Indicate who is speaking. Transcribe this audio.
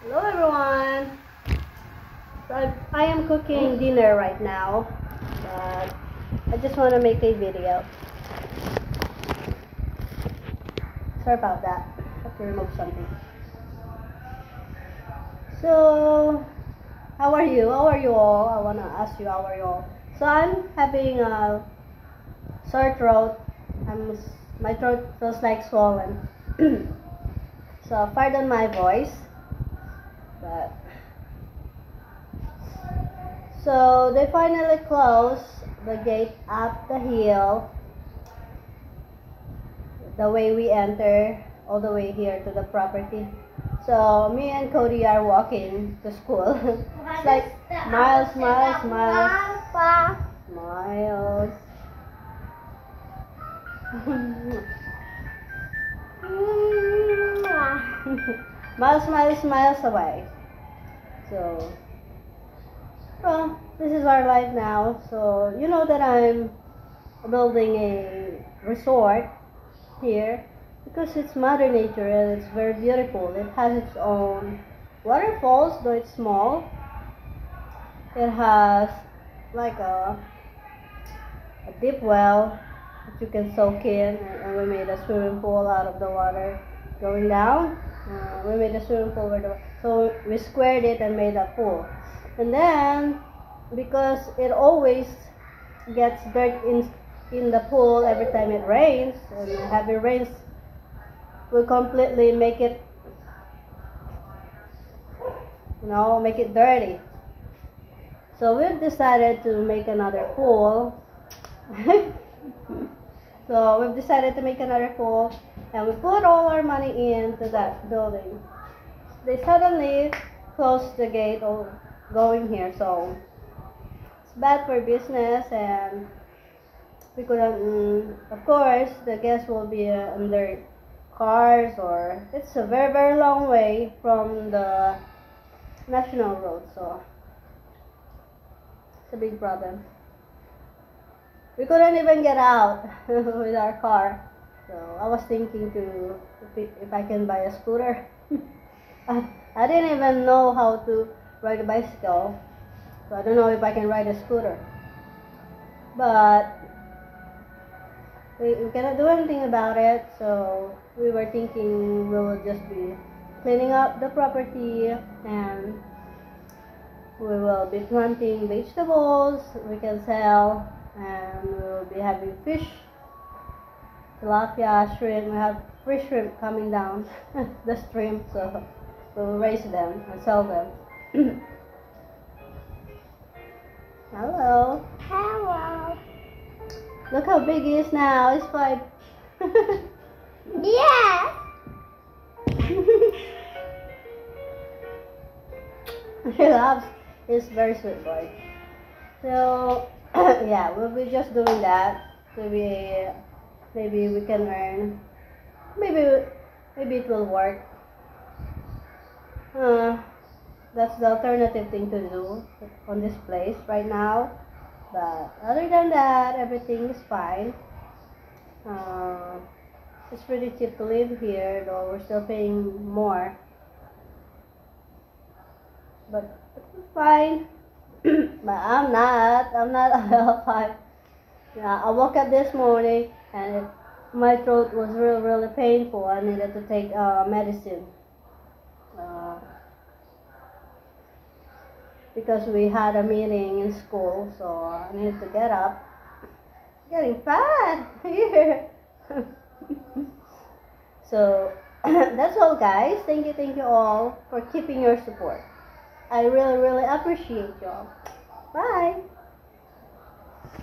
Speaker 1: Hello everyone! So I am cooking dinner right now, but I just want to make a video. Sorry about that. I have to remove something. So, how are you? How are you all? I want to ask you, how are you all? So I'm having a sore throat. My throat feels like swollen. So pardon my voice. But so they finally closed the gate up the hill, the way we enter, all the way here to the property. So me and Cody are walking to school. It's like miles. Miles away. So, well, this is our life now. So, you know that I'm building a resort here because it's Mother Nature and it's very beautiful. It has its own waterfalls, though it's small. It has like a deep well that you can soak in, and we made a swimming pool out of the water going down. We made a swimming pool so we squared it and made a pool. And then because it always gets dirt in the pool every time it rains, and heavy rains will completely make it, make it dirty. So we've decided to make another pool. So we've decided to make another pool, and we put all our money into that building. They suddenly closed the gate going here, so it's bad for business, and we couldn't. Of course, the guests will be in their cars, or it's a very, very long way from the national road, so it's a big problem. We couldn't even get out with our car. So I was thinking if I can buy a scooter. I didn't even know how to ride a bicycle, so I don't know if I can ride a scooter. But we cannot do anything about it, so we were thinking we will just be cleaning up the property, and we will be planting vegetables we can sell, and we will be having fish, tilapia, shrimp. We have free shrimp coming down the stream, so we'll raise them and sell them. Hello.
Speaker 2: Hello.
Speaker 1: Look how big he is now. He's 5.
Speaker 2: Yes.
Speaker 1: He loves. He's very sweet boy. So yeah, we'll be just doing that. Maybe we can earn. Maybe it will work. That's the alternative thing to do on this place right now. But other than that, everything is fine. It's pretty cheap to live here, though we're still paying more. But it's fine. But I'm not a level 5. Yeah, I woke up this morning and my throat was really, really painful. I needed to take medicine. Because we had a meeting in school, so I needed to get up. Getting fat here. So that's all, guys. Thank you all for keeping your support. I really, really appreciate y'all. Bye.